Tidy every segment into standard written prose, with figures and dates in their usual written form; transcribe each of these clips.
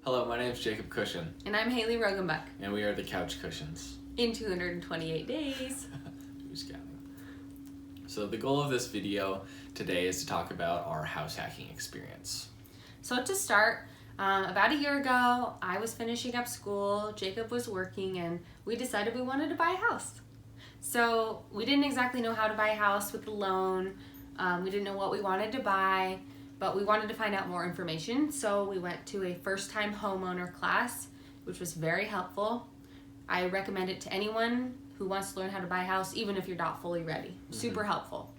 Hello, my name is Jacob Cushion. And I'm Haylie Rogenbuck. And we are the Couch Kushans. In 228 days. Who's counting? So the goal of this video today is to talk about our house hacking experience. So to start, about a year ago, I was finishing up school, Jacob was working, and we decided we wanted to buy a house. So we didn't exactly know how to buy a house with the loan. We didn't know what we wanted to buy, but we wanted to find out more information. So we went to a first-time homeowner class, which was very helpful. I recommend it to anyone who wants to learn how to buy a house, even if you're not fully ready. Super helpful.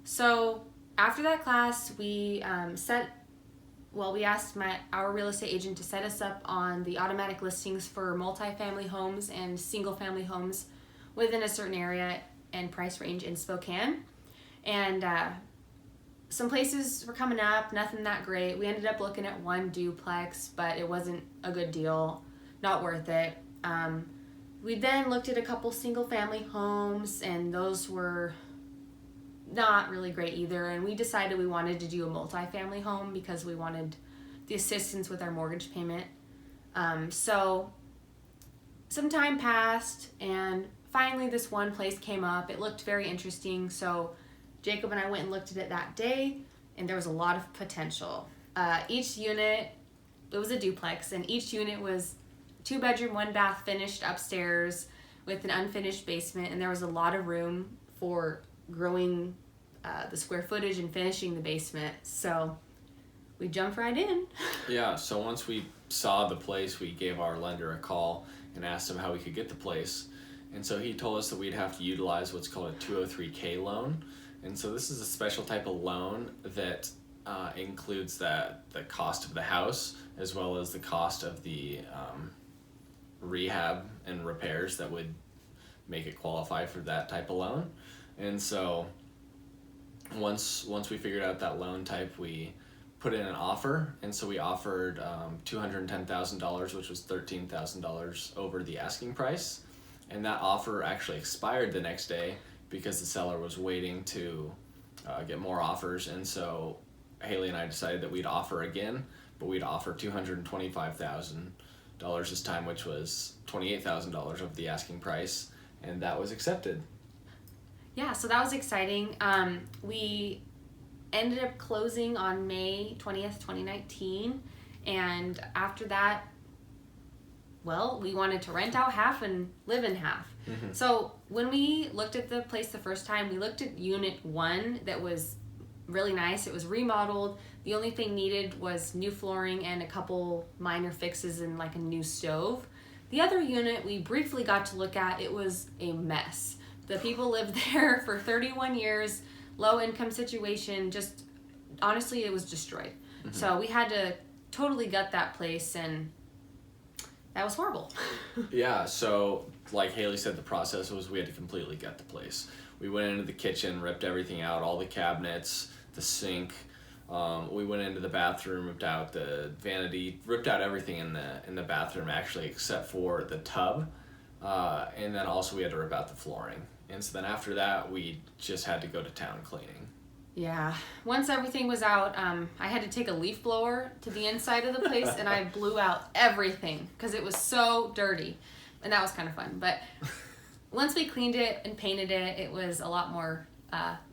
So after that class, we asked our real estate agent to set us up on the automatic listings for multifamily homes and single-family homes within a certain area and price range in Spokane. And some places were coming up, nothing that great. We ended up looking at one duplex, but it wasn't a good deal, not worth it. We then looked at a couple single family homes, and those were not really great either. And we decided we wanted to do a multifamily home because we wanted the assistance with our mortgage payment. So some time passed, and finally this one place came up. It looked very interesting, so Jacob and I went and looked at it that day, and there was a lot of potential. Each unit, it was a duplex, and each unit was 2-bedroom, 1-bath, finished upstairs with an unfinished basement, and there was a lot of room for growing the square footage and finishing the basement. So we jumped right in. Yeah, so once we saw the place, we gave our lender a call and asked him how we could get the place. And so he told us that we'd have to utilize what's called a 203K loan. And so this is a special type of loan that includes the cost of the house as well as the cost of the rehab and repairs that would make it qualify for that type of loan. And so once we figured out that loan type, we put in an offer. And so we offered $210,000, which was $13,000 over the asking price. And that offer actually expired the next day because the seller was waiting to get more offers. And so Haylie and I decided that we'd offer again, but we'd offer $225,000 this time, which was $28,000 of the asking price, and that was accepted. Yeah, so that was exciting. We ended up closing on May 20th, 2019, and after that, well, we wanted to rent out half and live in half. Mm-hmm. So when we looked at the place the first time, we looked at unit 1 that was really nice. It was remodeled. The only thing needed was new flooring and a couple minor fixes and like a new stove. The other unit we briefly got to look at, it was a mess. The people lived there for 31 years, low income situation, just honestly it was destroyed. Mm-hmm. So we had to totally gut that place, and that was horrible. Yeah, so like Haylie said, the process was we had to completely gut the place. We went into the kitchen, ripped everything out, all the cabinets, the sink. We went into the bathroom, ripped out the vanity, ripped out everything in the bathroom actually except for the tub. And then also we had to rip out the flooring. And so then after that, we just had to go to town cleaning. Yeah, once everything was out, I had to take a leaf blower to the inside of the place and I blew out everything because it was so dirty, and that was kind of fun. But once we cleaned it and painted it, it was a lot more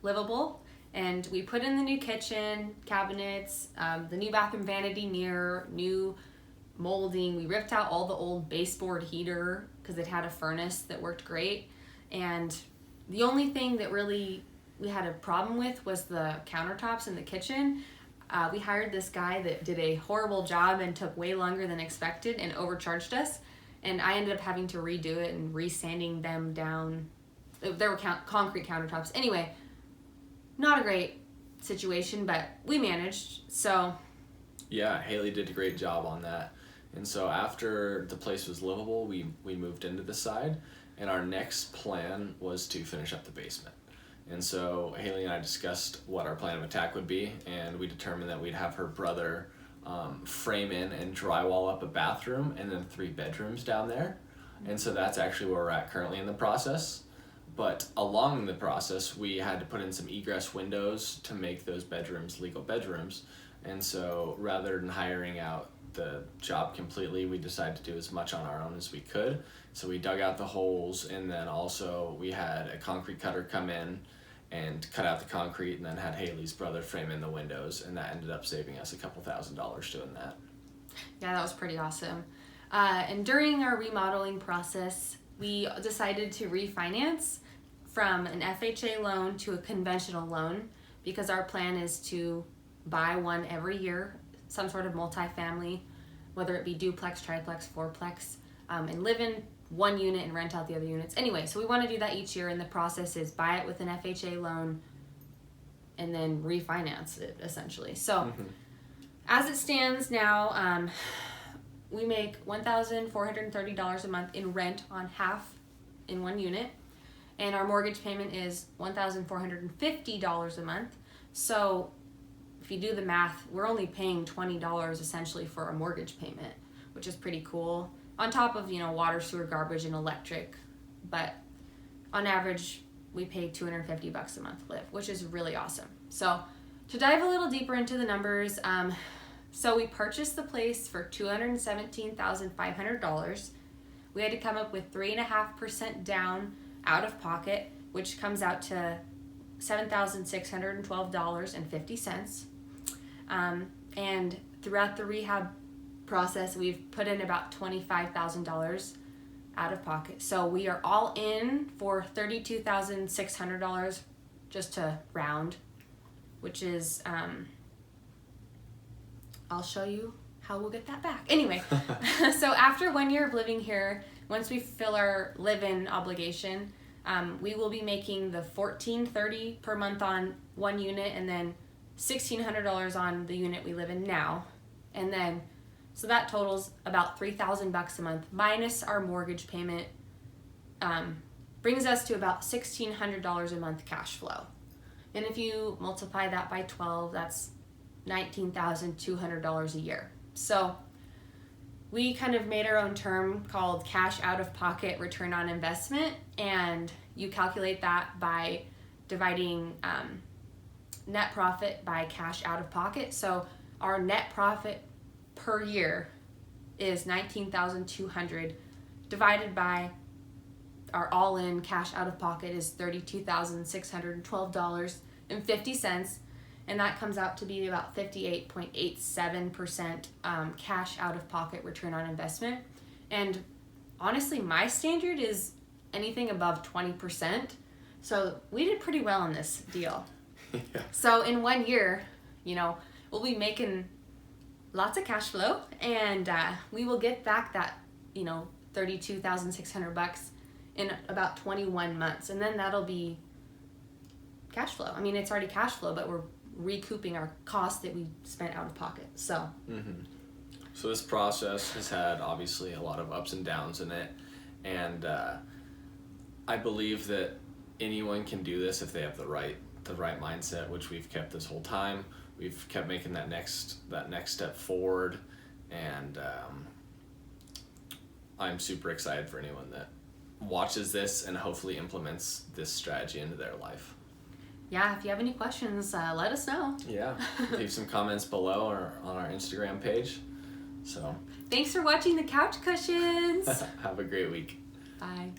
livable, and we put in the new kitchen cabinets, the new bathroom vanity mirror, new molding. We ripped out all the old baseboard heater because it had a furnace that worked great, and the only thing that really we had a problem with was the countertops in the kitchen. We hired this guy that did a horrible job and took way longer than expected and overcharged us. And I ended up having to redo it and resanding them down. There were concrete countertops. Anyway, not a great situation, but we managed, so. Yeah, Haylie did a great job on that. And so after the place was livable, we moved into the side, and our next plan was to finish up the basement. And so Haylie and I discussed what our plan of attack would be, and we determined that we'd have her brother frame in and drywall up a bathroom and then 3 bedrooms down there. And so that's actually where we're at currently in the process. But along the process, we had to put in some egress windows to make those bedrooms legal bedrooms. And so rather than hiring out the job completely, we decided to do as much on our own as we could. So we dug out the holes, and then also we had a concrete cutter come in and cut out the concrete, and then had Haylie's brother frame in the windows, and that ended up saving us a couple $1,000s doing that. Yeah, that was pretty awesome. And during our remodeling process, we decided to refinance from an FHA loan to a conventional loan, because our plan is to buy one every year, some sort of multifamily, whether it be duplex, triplex, fourplex, and live in one unit and rent out the other units. Anyway, so we want to do that each year, and the process is buy it with an FHA loan and then refinance it, essentially. So as it stands now, we make $1,430 a month in rent on half in one unit, and our mortgage payment is $1,450 a month. So if you do the math, we're only paying $20 essentially for a mortgage payment, which is pretty cool. On top of, water, sewer, garbage, and electric. But on average, we pay $250 a month to live, which is really awesome. So to dive a little deeper into the numbers, so we purchased the place for $217,500. We had to come up with 3.5% down out of pocket, which comes out to $7,612.50. And throughout the rehab process, we've put in about $25,000 out of pocket. So we are all in for $32,600, just to round, which is, I'll show you how we'll get that back. Anyway, so after 1 year of living here, once we fill our live-in obligation, we will be making the $1,430 per month on one unit, and then $1,600 on the unit we live in now. And then, so that totals about $3,000 a month minus our mortgage payment, brings us to about $1,600 a month cash flow. And if you multiply that by 12, that's $19,200 a year. So we kind of made our own term called cash out of pocket return on investment, and you calculate that by dividing net profit by cash out of pocket. So our net profit per year is $19,200 divided by our all-in cash out of pocket is $32,612.50, and that comes out to be about 58.87% cash out of pocket return on investment. And honestly, my standard is anything above 20%. So we did pretty well on this deal. Yeah. So in 1 year, we'll be making lots of cash flow, and we will get back that, $32,600 in about 21 months. And then that'll be cash flow. I mean, it's already cash flow, but we're recouping our costs that we spent out of pocket. So So this process has had obviously a lot of ups and downs in it, and I believe that anyone can do this if they have the right mindset, which we've kept this whole time. We've kept making that next step forward, and I'm super excited for anyone that watches this and hopefully implements this strategy into their life. Yeah, if you have any questions, let us know. Yeah, leave some comments below or on our Instagram page. So thanks for watching the Couch Kushans. Have a great week. Bye.